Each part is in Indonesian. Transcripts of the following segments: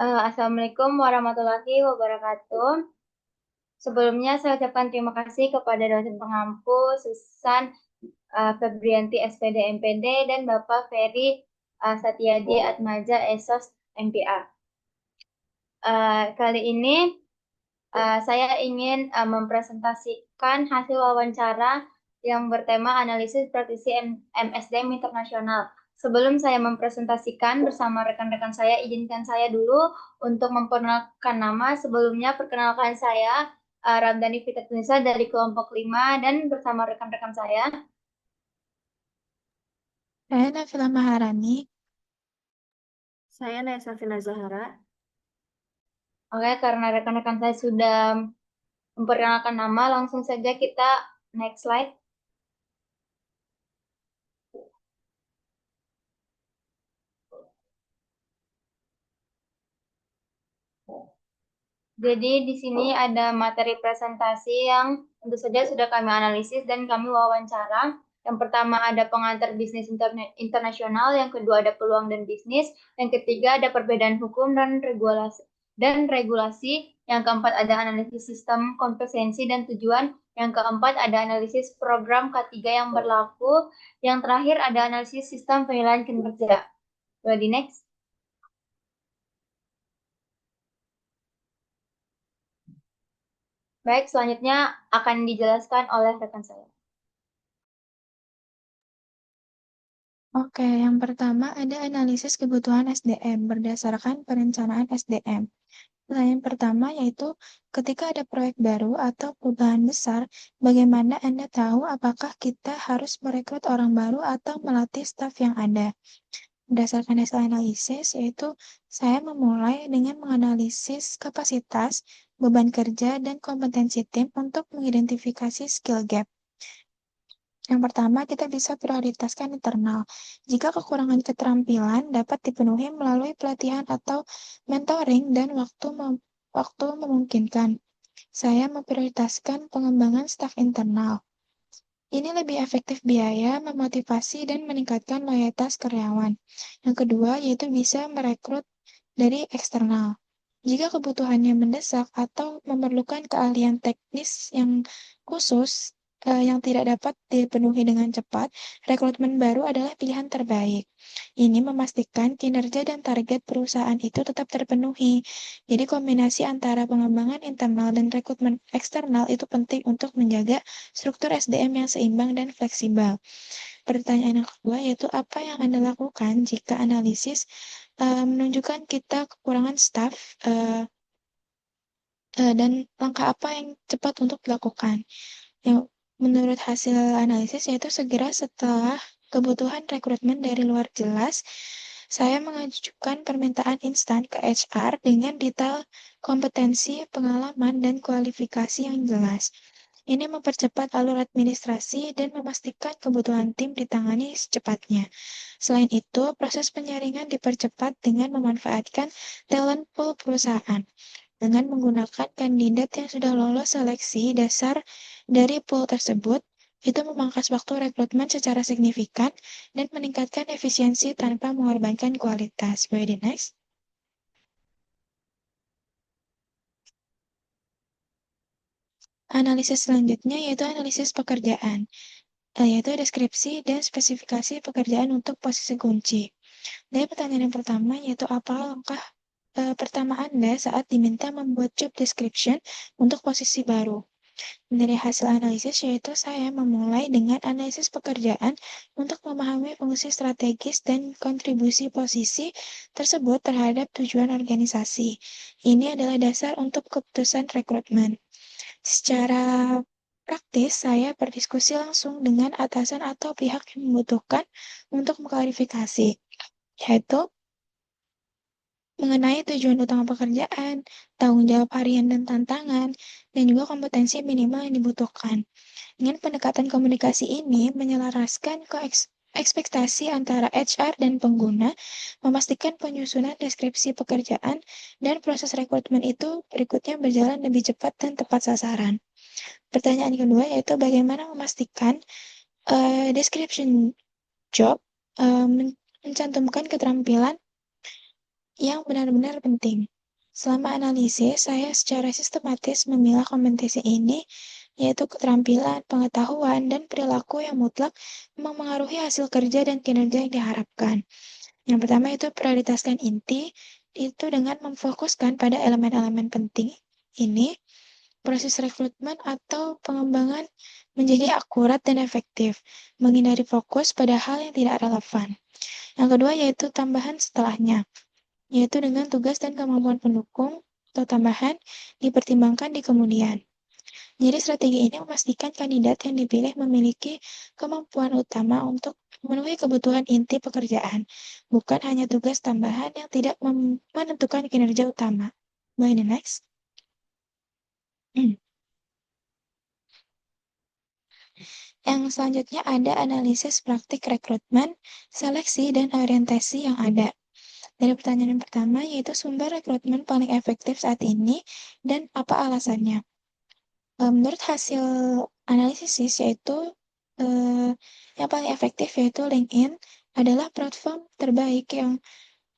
Assalamualaikum warahmatullahi wabarakatuh. Sebelumnya saya ucapkan terima kasih kepada dosen pengampu Susan Febrianti SPD MPD dan Bapak Ferry Satyadi Atmaja Esos MPA. Kali ini saya ingin mempresentasikan hasil wawancara yang bertema analisis praktisi MSDM internasional. Sebelum saya mempresentasikan bersama rekan-rekan saya, izinkan saya dulu untuk memperkenalkan nama. Sebelumnya, perkenalkan saya Ramdhani Fitri dari kelompok 5 dan bersama rekan-rekan saya. Saya Nafila Maharani. Saya Nesa Vina Zahara. Oke, karena rekan-rekan saya sudah memperkenalkan nama, langsung saja kita next slide. Jadi di sini ada materi presentasi yang tentu saja sudah kami analisis dan kami wawancara. Yang pertama ada pengantar bisnis internasional, yang kedua ada peluang dan bisnis, yang ketiga ada perbedaan hukum dan regulasi, yang keempat ada analisis sistem kompetensi dan tujuan, yang keempat ada analisis program K3 yang berlaku, yang terakhir ada analisis sistem penilaian kinerja. Ready next? Baik, selanjutnya akan dijelaskan oleh rekan saya. Oke, yang pertama ada analisis kebutuhan SDM berdasarkan perencanaan SDM. Pertanyaan pertama yaitu, ketika ada proyek baru atau perubahan besar, bagaimana Anda tahu apakah kita harus merekrut orang baru atau melatih staf yang ada? Berdasarkan hasil analisis, yaitu saya memulai dengan menganalisis kapasitas, beban kerja, dan kompetensi tim untuk mengidentifikasi skill gap. Yang pertama, kita bisa prioritaskan internal. Jika kekurangan keterampilan dapat dipenuhi melalui pelatihan atau mentoring dan waktu memungkinkan. Saya memprioritaskan pengembangan staf internal. Ini lebih efektif biaya, memotivasi, dan meningkatkan loyalitas karyawan. Yang kedua, yaitu bisa merekrut dari eksternal. Jika kebutuhannya mendesak atau memerlukan keahlian teknis yang khusus yang tidak dapat dipenuhi dengan cepat, rekrutmen baru adalah pilihan terbaik. Ini memastikan kinerja dan target perusahaan itu tetap terpenuhi. Jadi kombinasi antara pengembangan internal dan rekrutmen eksternal itu penting untuk menjaga struktur SDM yang seimbang dan fleksibel. Pertanyaan yang kedua yaitu apa yang Anda lakukan jika analisis menunjukkan kita kekurangan staf dan langkah apa yang cepat untuk dilakukan. Yang menurut hasil analisis yaitu segera setelah kebutuhan rekrutmen dari luar jelas, saya mengajukan permintaan instan ke HR dengan detail kompetensi, pengalaman, dan kualifikasi yang jelas. Ini mempercepat alur administrasi dan memastikan kebutuhan tim ditangani secepatnya. Selain itu, proses penyaringan dipercepat dengan memanfaatkan talent pool perusahaan. Dengan menggunakan kandidat yang sudah lolos seleksi dasar dari pool tersebut, itu memangkas waktu rekrutmen secara signifikan dan meningkatkan efisiensi tanpa mengorbankan kualitas. Ready next? Analisis selanjutnya yaitu analisis pekerjaan, yaitu deskripsi dan spesifikasi pekerjaan untuk posisi kunci. Dari pertanyaan yang pertama yaitu apa langkah pertama Anda saat diminta membuat job description untuk posisi baru. Dari hasil analisis yaitu saya memulai dengan analisis pekerjaan untuk memahami fungsi strategis dan kontribusi posisi tersebut terhadap tujuan organisasi. Ini adalah dasar untuk keputusan rekrutmen. Secara praktis, saya berdiskusi langsung dengan atasan atau pihak yang membutuhkan untuk mengklarifikasi, yaitu mengenai tujuan utama pekerjaan, tanggung jawab harian dan tantangan, dan juga kompetensi minimal yang dibutuhkan. Dengan pendekatan komunikasi ini menyelaraskan ke ekspektasi antara HR dan pengguna, memastikan penyusunan deskripsi pekerjaan dan proses rekrutmen itu berikutnya berjalan lebih cepat dan tepat sasaran. Pertanyaan kedua yaitu bagaimana memastikan description job mencantumkan keterampilan yang benar-benar penting. Selama analisis, saya secara sistematis memilah kompetensi ini, yaitu keterampilan, pengetahuan, dan perilaku yang mutlak memengaruhi hasil kerja dan kinerja yang diharapkan. Yang pertama itu prioritaskan inti, itu dengan memfokuskan pada elemen-elemen penting ini, proses rekrutmen atau pengembangan menjadi akurat dan efektif, menghindari fokus pada hal yang tidak relevan. Yang kedua yaitu tambahan setelahnya, yaitu dengan tugas dan kemampuan pendukung atau tambahan dipertimbangkan di kemudian. Jadi strategi ini memastikan kandidat yang dipilih memiliki kemampuan utama untuk memenuhi kebutuhan inti pekerjaan, bukan hanya tugas tambahan yang tidak menentukan kinerja utama. Boleh the next? Yang selanjutnya ada analisis praktik rekrutmen, seleksi, dan orientasi yang ada. Dari pertanyaan yang pertama, yaitu sumber rekrutmen paling efektif saat ini dan apa alasannya. Menurut hasil analisis yaitu yang paling efektif yaitu LinkedIn adalah platform terbaik yang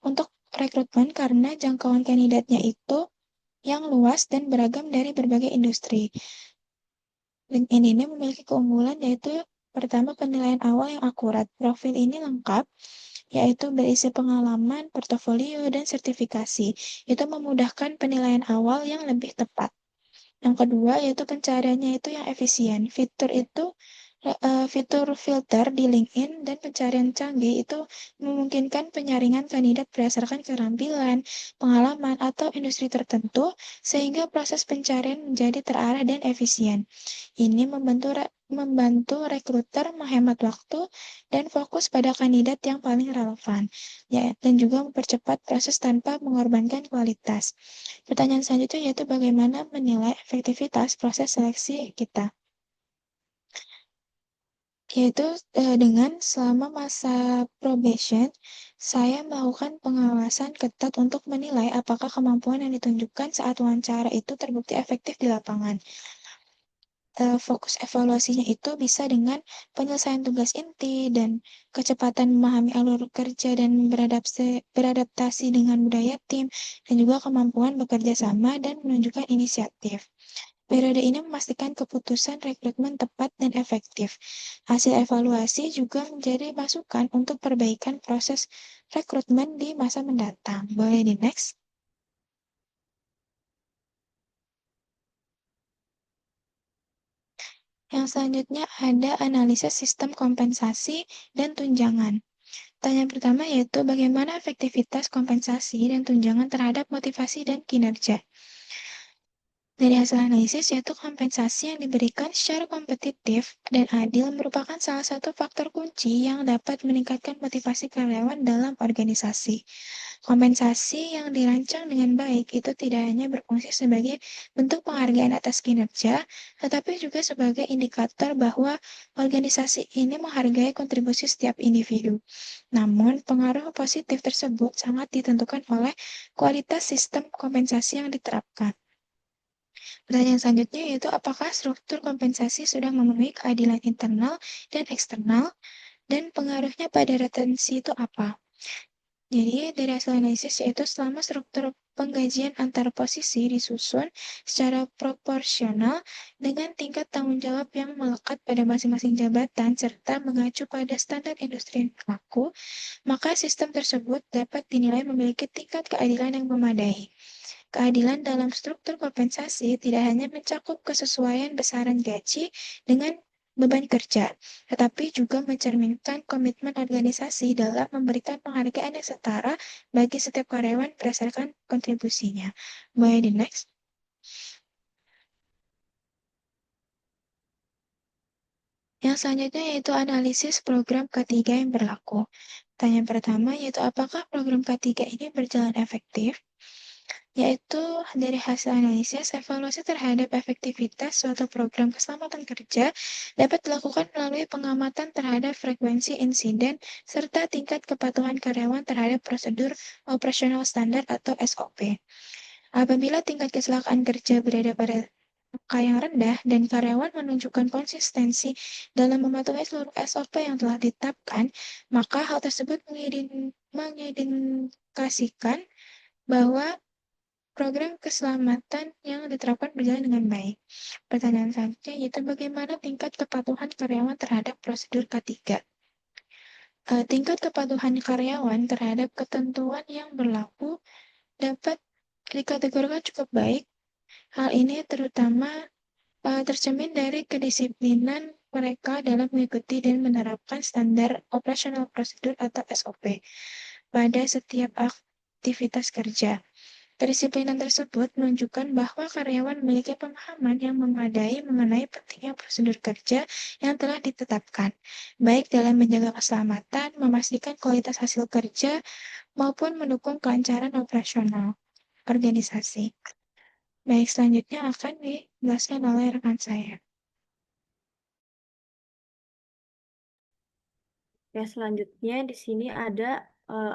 untuk rekrutmen karena jangkauan kandidatnya itu yang luas dan beragam dari berbagai industri. LinkedIn ini memiliki keunggulan yaitu pertama penilaian awal yang akurat. Profil ini lengkap yaitu berisi pengalaman, portofolio, dan sertifikasi. Itu memudahkan penilaian awal yang lebih tepat. Yang kedua yaitu pencariannya itu yang efisien. Fitur filter di LinkedIn dan pencarian canggih itu memungkinkan penyaringan kandidat berdasarkan keterampilan, pengalaman, atau industri tertentu sehingga proses pencarian menjadi terarah dan efisien. Ini membantu rekruter menghemat waktu dan fokus pada kandidat yang paling relevan, ya, dan juga mempercepat proses tanpa mengorbankan kualitas. Pertanyaan selanjutnya yaitu bagaimana menilai efektivitas proses seleksi kita. Yaitu dengan selama masa probation, saya melakukan pengawasan ketat untuk menilai apakah kemampuan yang ditunjukkan saat wawancara itu terbukti efektif di lapangan. Fokus evaluasinya itu bisa dengan penyelesaian tugas inti dan kecepatan memahami alur kerja dan beradaptasi dengan budaya tim, dan juga kemampuan bekerja sama dan menunjukkan inisiatif. Periode ini memastikan keputusan rekrutmen tepat dan efektif. Hasil evaluasi juga menjadi masukan untuk perbaikan proses rekrutmen di masa mendatang. Boleh di next? Yang selanjutnya ada analisis sistem kompensasi dan tunjangan. Pertanyaan pertama yaitu bagaimana efektivitas kompensasi dan tunjangan terhadap motivasi dan kinerja. Dari hasil analisis, yaitu kompensasi yang diberikan secara kompetitif dan adil merupakan salah satu faktor kunci yang dapat meningkatkan motivasi karyawan dalam organisasi. Kompensasi yang dirancang dengan baik itu tidak hanya berfungsi sebagai bentuk penghargaan atas kinerja, tetapi juga sebagai indikator bahwa organisasi ini menghargai kontribusi setiap individu. Namun, pengaruh positif tersebut sangat ditentukan oleh kualitas sistem kompensasi yang diterapkan. Pertanyaan selanjutnya yaitu apakah struktur kompensasi sudah memenuhi keadilan internal dan eksternal dan pengaruhnya pada retensi itu apa? Jadi dari hasil analisis yaitu selama struktur penggajian antar posisi disusun secara proporsional dengan tingkat tanggung jawab yang melekat pada masing-masing jabatan serta mengacu pada standar industri yang berlaku, maka sistem tersebut dapat dinilai memiliki tingkat keadilan yang memadai. Keadilan dalam struktur kompensasi tidak hanya mencakup kesesuaian besaran gaji dengan beban kerja, tetapi juga mencerminkan komitmen organisasi dalam memberikan penghargaan yang setara bagi setiap karyawan berdasarkan kontribusinya. Boleh di next? Yang selanjutnya yaitu analisis program K3 yang berlaku. Pertanyaan pertama yaitu apakah program K3 ini berjalan efektif? Yaitu dari hasil analisis, evaluasi terhadap efektivitas suatu program keselamatan kerja dapat dilakukan melalui pengamatan terhadap frekuensi insiden serta tingkat kepatuhan karyawan terhadap prosedur operasional standar atau SOP. Apabila tingkat kecelakaan kerja berada pada angka yang rendah dan karyawan menunjukkan konsistensi dalam mematuhi seluruh SOP yang telah ditetapkan, maka hal tersebut mengindikasikan bahwa program keselamatan yang diterapkan berjalan dengan baik. Pertanyaan selanjutnya yaitu bagaimana tingkat kepatuhan karyawan terhadap prosedur K3? Tingkat kepatuhan karyawan terhadap ketentuan yang berlaku dapat dikategorikan cukup baik. Hal ini terutama tercermin dari kedisiplinan mereka dalam mengikuti dan menerapkan standar operasional prosedur atau SOP pada setiap aktivitas kerja. Kedisiplinan tersebut menunjukkan bahwa karyawan memiliki pemahaman yang memadai mengenai pentingnya prosedur kerja yang telah ditetapkan, baik dalam menjaga keselamatan, memastikan kualitas hasil kerja, maupun mendukung kelancaran operasional organisasi. Baik, selanjutnya akan dijelaskan oleh rekan saya. Ya, selanjutnya di sini ada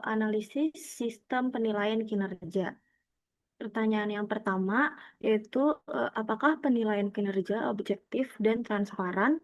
analisis sistem penilaian kinerja. Pertanyaan yang pertama yaitu apakah penilaian kinerja objektif dan transparan?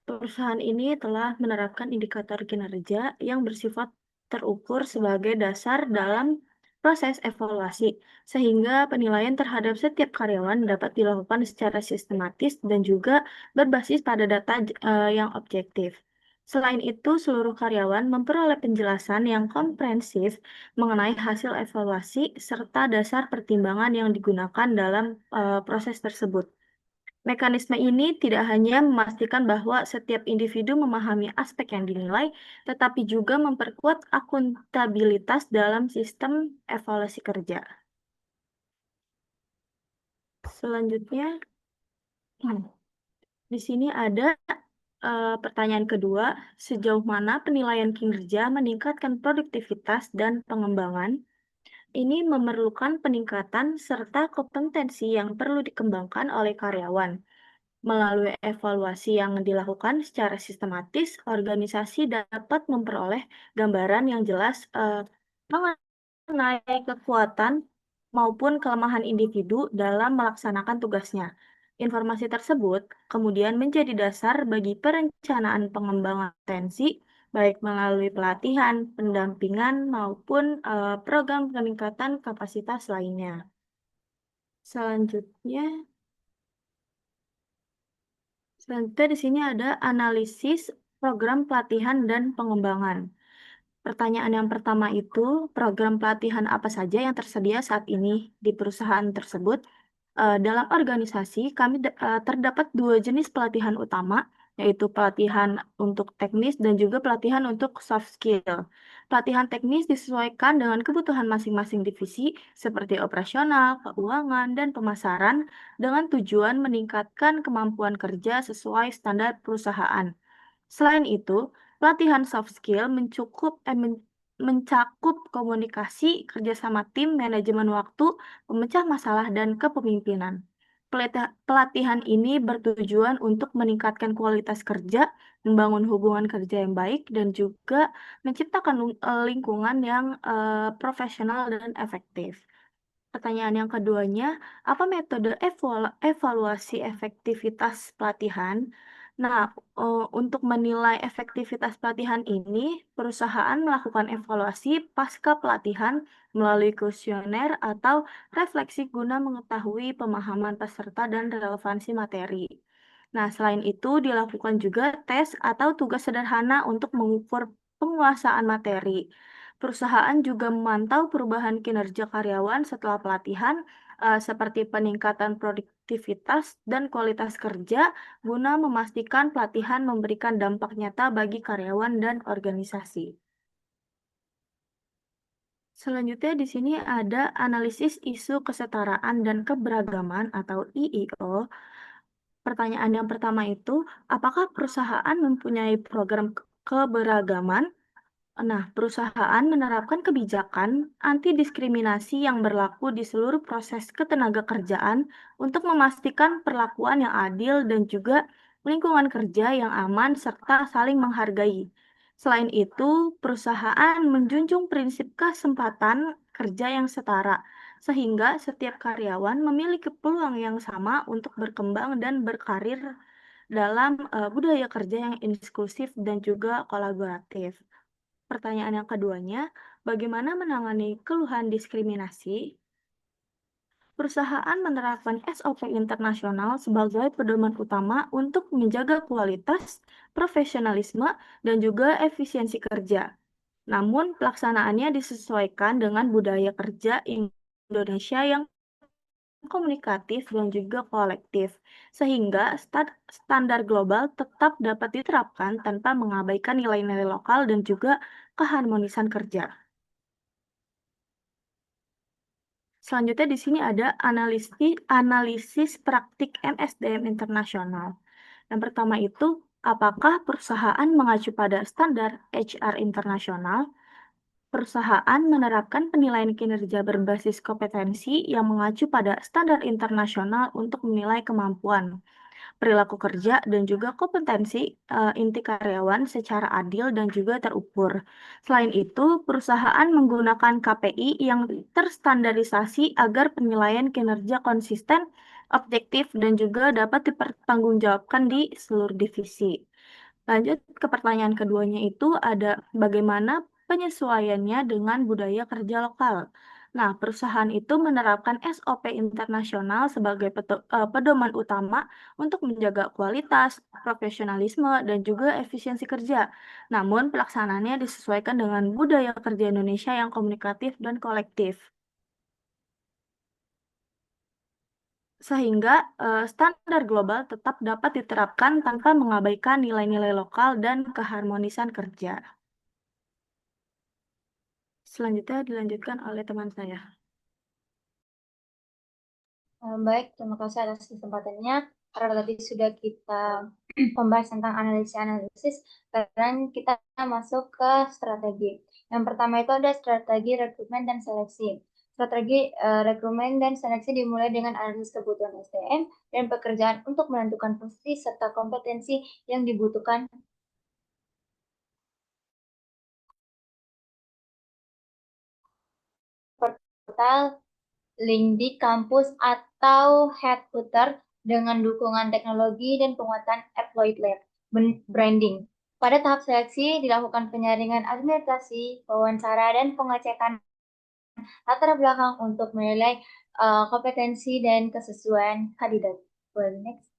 Perusahaan ini telah menerapkan indikator kinerja yang bersifat terukur sebagai dasar dalam proses evaluasi, sehingga penilaian terhadap setiap karyawan dapat dilakukan secara sistematis dan juga berbasis pada data yang objektif. Selain itu, seluruh karyawan memperoleh penjelasan yang komprehensif mengenai hasil evaluasi serta dasar pertimbangan yang digunakan dalam proses tersebut. Mekanisme ini tidak hanya memastikan bahwa setiap individu memahami aspek yang dinilai, tetapi juga memperkuat akuntabilitas dalam sistem evaluasi kerja. Selanjutnya, di sini ada pertanyaan kedua, sejauh mana penilaian kinerja meningkatkan produktivitas dan pengembangan? Ini memerlukan peningkatan serta kompetensi yang perlu dikembangkan oleh karyawan. Melalui evaluasi yang dilakukan secara sistematis, organisasi dapat memperoleh gambaran yang jelas mengenai kekuatan maupun kelemahan individu dalam melaksanakan tugasnya. Informasi tersebut kemudian menjadi dasar bagi perencanaan pengembangan potensi, baik melalui pelatihan, pendampingan, maupun program peningkatan kapasitas lainnya. Selanjutnya di sini ada analisis program pelatihan dan pengembangan. Pertanyaan yang pertama itu, program pelatihan apa saja yang tersedia saat ini di perusahaan tersebut? Dalam organisasi, kami terdapat dua jenis pelatihan utama, yaitu pelatihan untuk teknis dan juga pelatihan untuk soft skill. Pelatihan teknis disesuaikan dengan kebutuhan masing-masing divisi, seperti operasional, keuangan, dan pemasaran, dengan tujuan meningkatkan kemampuan kerja sesuai standar perusahaan. Selain itu, pelatihan soft skill mencakup komunikasi, kerjasama tim, manajemen waktu, pemecah masalah, dan kepemimpinan. Pelatihan ini bertujuan untuk meningkatkan kualitas kerja, membangun hubungan kerja yang baik, dan juga menciptakan lingkungan yang profesional dan efektif. Pertanyaan yang keduanya, apa metode evaluasi efektivitas pelatihan? Nah, untuk menilai efektivitas pelatihan ini, perusahaan melakukan evaluasi pasca pelatihan melalui kuesioner atau refleksi guna mengetahui pemahaman peserta dan relevansi materi. Nah, selain itu dilakukan juga tes atau tugas sederhana untuk mengukur penguasaan materi. Perusahaan juga memantau perubahan kinerja karyawan setelah pelatihan, seperti peningkatan produktivitas dan kualitas kerja, guna memastikan pelatihan memberikan dampak nyata bagi karyawan dan organisasi. Selanjutnya di sini ada analisis isu kesetaraan dan keberagaman atau IIO. Pertanyaan yang pertama itu, apakah perusahaan mempunyai program keberagaman? Nah, perusahaan menerapkan kebijakan anti diskriminasi yang berlaku di seluruh proses ketenagakerjaan untuk memastikan perlakuan yang adil dan juga lingkungan kerja yang aman serta saling menghargai. Selain itu, perusahaan menjunjung prinsip kesempatan kerja yang setara, sehingga setiap karyawan memiliki peluang yang sama untuk berkembang dan berkarir dalam budaya kerja yang inklusif dan juga kolaboratif. Pertanyaan yang keduanya, bagaimana menangani keluhan diskriminasi? Perusahaan menerapkan SOP internasional sebagai pedoman utama untuk menjaga kualitas, profesionalisme, dan juga efisiensi kerja. Namun, pelaksanaannya disesuaikan dengan budaya kerja Indonesia yang komunikatif dan juga kolektif, sehingga standar global tetap dapat diterapkan tanpa mengabaikan nilai-nilai lokal dan juga keharmonisan kerja. Selanjutnya di sini ada analisis praktik MSDM internasional. Yang pertama itu, apakah perusahaan mengacu pada standar HR internasional? Perusahaan menerapkan penilaian kinerja berbasis kompetensi yang mengacu pada standar internasional untuk menilai kemampuan, perilaku kerja, dan juga kompetensi inti karyawan secara adil dan juga terukur. Selain itu, perusahaan menggunakan KPI yang terstandarisasi agar penilaian kinerja konsisten, objektif, dan juga dapat dipertanggungjawabkan di seluruh divisi. Lanjut ke pertanyaan keduanya itu ada bagaimana penyesuaiannya dengan budaya kerja lokal. Nah, perusahaan itu menerapkan SOP internasional sebagai pedoman utama untuk menjaga kualitas, profesionalisme, dan juga efisiensi kerja. Namun, pelaksanaannya disesuaikan dengan budaya kerja Indonesia yang komunikatif dan kolektif. Sehingga standar global tetap dapat diterapkan tanpa mengabaikan nilai-nilai lokal dan keharmonisan kerja. Selanjutnya dilanjutkan oleh teman saya. Baik, terima kasih atas kesempatannya. Karena tadi sudah kita membahas tentang analisis, sekarang kita masuk ke strategi. Yang pertama itu ada strategi rekrutmen dan seleksi. Strategi rekrutmen dan seleksi dimulai dengan analisis kebutuhan SDM dan pekerjaan untuk menentukan posisi serta kompetensi yang dibutuhkan portal, link di kampus atau headquarter dengan dukungan teknologi dan penguatan employee-led branding. Pada tahap seleksi dilakukan penyaringan administrasi, wawancara, dan pengecekan latar belakang untuk menilai kompetensi dan kesesuaian kandidat. Next.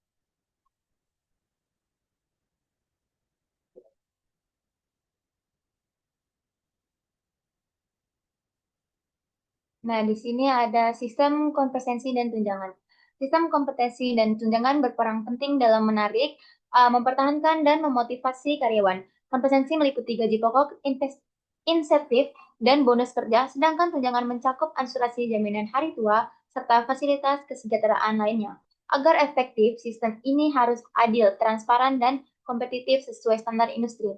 Nah, di sini ada sistem kompetensi dan tunjangan. Sistem kompetensi dan tunjangan berperan penting dalam menarik, mempertahankan, dan memotivasi karyawan. Kompetensi meliputi gaji pokok, insentif, dan bonus kerja, sedangkan tunjangan mencakup asuransi jaminan hari tua, serta fasilitas kesejahteraan lainnya. Agar efektif, sistem ini harus adil, transparan, dan kompetitif sesuai standar industri.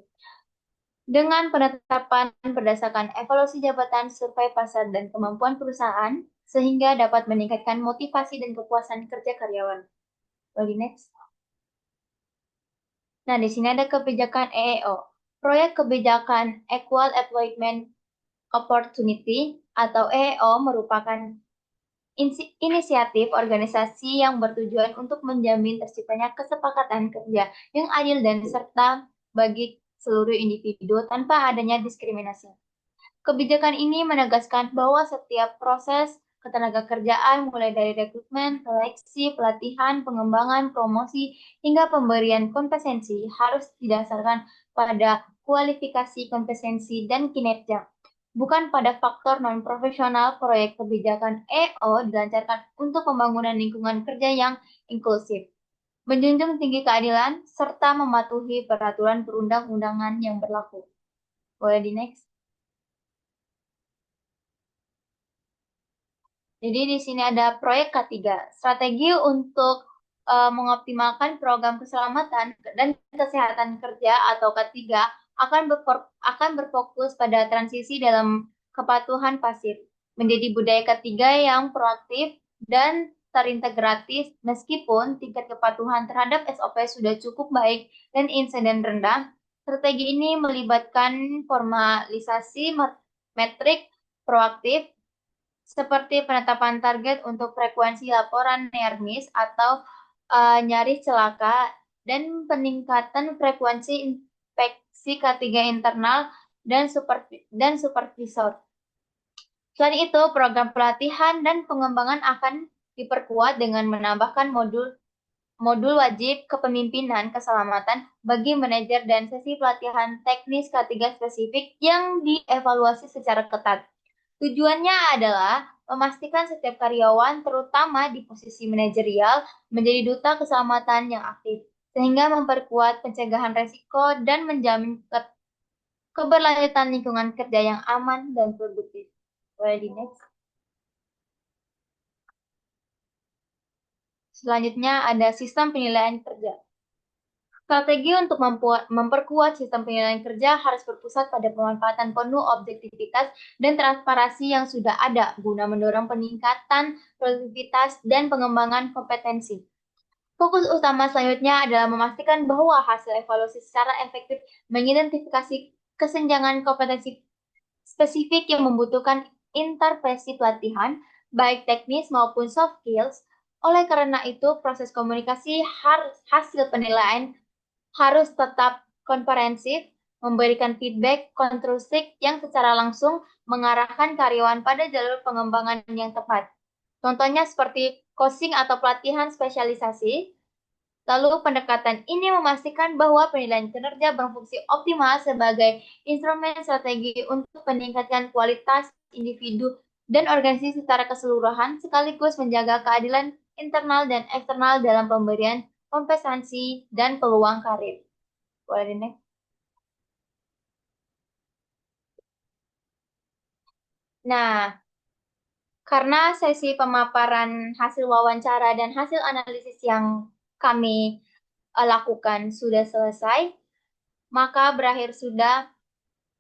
Dengan penetapan berdasarkan evaluasi jabatan, survei pasar, dan kemampuan perusahaan, sehingga dapat meningkatkan motivasi dan kepuasan kerja karyawan. Lagi next. Nah, di sini ada kebijakan EEO. Proyek Kebijakan Equal Employment Opportunity atau EEO merupakan inisiatif organisasi yang bertujuan untuk menjamin terciptanya kesepakatan kerja yang adil dan serta bagi seluruh individu tanpa adanya diskriminasi. Kebijakan ini menegaskan bahwa setiap proses ketenagakerjaan mulai dari rekrutmen, seleksi, pelatihan, pengembangan, promosi, hingga pemberian kompetensi harus didasarkan pada kualifikasi, kompetensi, dan kinerja. Bukan pada faktor non-profesional. Proyek kebijakan EO dilancarkan untuk pembangunan lingkungan kerja yang inklusif, menjunjung tinggi keadilan, serta mematuhi peraturan perundang-undangan yang berlaku. Boleh di next. Jadi di sini ada proyek K3, strategi untuk mengoptimalkan program keselamatan dan kesehatan kerja atau K3 akan berfokus pada transisi dalam kepatuhan pasif menjadi budaya K3 yang proaktif dan terintegratif. Meskipun tingkat kepatuhan terhadap SOP sudah cukup baik dan insiden rendah, strategi ini melibatkan formalisasi metrik proaktif seperti penetapan target untuk frekuensi laporan near miss atau nyaris celaka dan peningkatan frekuensi inspeksi K3 internal dan supervisor. Selain itu, program pelatihan dan pengembangan akan diperkuat dengan menambahkan modul wajib kepemimpinan keselamatan bagi manajer dan sesi pelatihan teknis ketiga spesifik yang dievaluasi secara ketat. Tujuannya adalah memastikan setiap karyawan, terutama di posisi manajerial, menjadi duta keselamatan yang aktif, sehingga memperkuat pencegahan resiko dan menjamin keberlanjutan lingkungan kerja yang aman dan produktif. Boleh di next. Selanjutnya ada sistem penilaian kerja. Strategi untuk memperkuat sistem penilaian kerja harus berpusat pada pemanfaatan penuh objektivitas dan transparansi yang sudah ada guna mendorong peningkatan produktivitas dan pengembangan kompetensi. Fokus utama selanjutnya adalah memastikan bahwa hasil evaluasi secara efektif mengidentifikasi kesenjangan kompetensi spesifik yang membutuhkan intervensi pelatihan, baik teknis maupun soft skills. Oleh karena itu, proses komunikasi hasil penilaian harus tetap komprehensif, memberikan feedback konstruktif yang secara langsung mengarahkan karyawan pada jalur pengembangan yang tepat. Contohnya seperti coaching atau pelatihan spesialisasi. Lalu pendekatan ini memastikan bahwa penilaian kinerja berfungsi optimal sebagai instrumen strategi untuk meningkatkan kualitas individu dan organisasi secara keseluruhan, sekaligus menjaga keadilan internal dan eksternal dalam pemberian kompensasi dan peluang karir. Boleh di next. Nah, karena sesi pemaparan hasil wawancara dan hasil analisis yang kami lakukan sudah selesai, maka berakhir sudah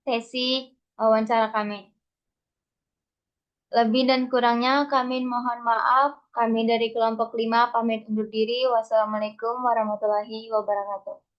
sesi wawancara kami. Lebih dan kurangnya kami mohon maaf. Kami dari kelompok 5 pamit undur diri. Wassalamualaikum warahmatullahi wabarakatuh.